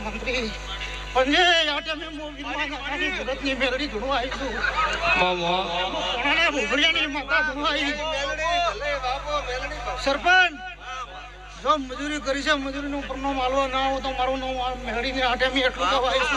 मंत्री पंजे आटे में मोगी माना खाली भगत नी मेलड़ी घणो आई छु मामा कोणाने भोगड़िया नी माता घणो आई मेलड़ी बापो मेलड़ी सरपंच जो मजूरी करी छे मजूरी नो परनो मालवा ना हो तो मारो नो मेलड़ी ने आटे में એટલું તો આવી छु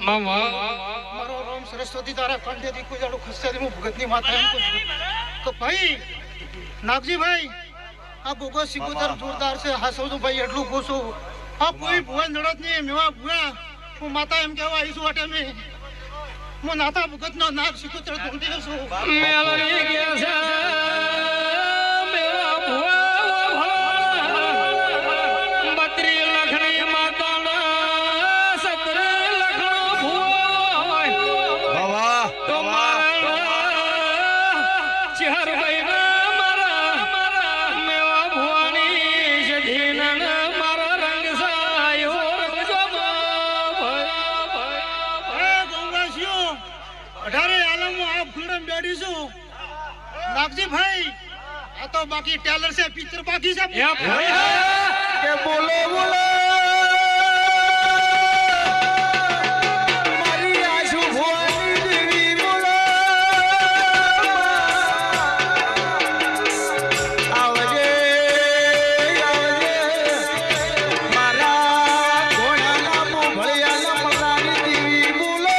मारो राम सरस्वती तारा कंठे दी कोई जाड़ो खस्से दी मु भगत नी माता हमको तो भाई नागजी भाई आ गोगो सिकोतर जोरदार से हसो तो भाई एटलू कोसो आ कोई भुवन जड़त नहीं मेवा भुआ मु माता एम केवा आईसु वाटे में मु नाता भगत नो नाग सिकोतर ढूंढी सो मेलरी गया से मेरा भुआ बत्री लखनी माता ना नागजी भाई आ तो बाकी टेलर से पिक्चर बाकी सब के बोलो बोलो मारी आशु भवानी देवी बोलो आवजे आवजे मारा घोड़ा नामो भळिया ना मरानी देवी बोलो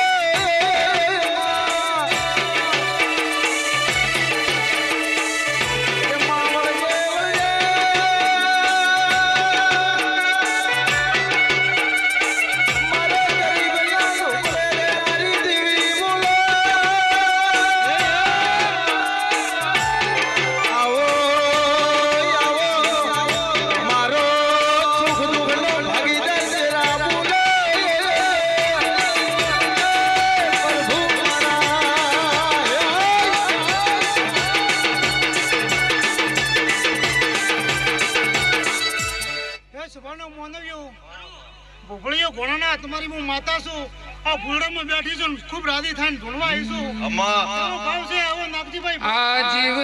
तुम्हारी मु माता सु आ बुलड़ा में बैठी छु खूब राधी थान ढूंढवा आईसु अम्मा भाव से आओ नागजी भाई आ जीव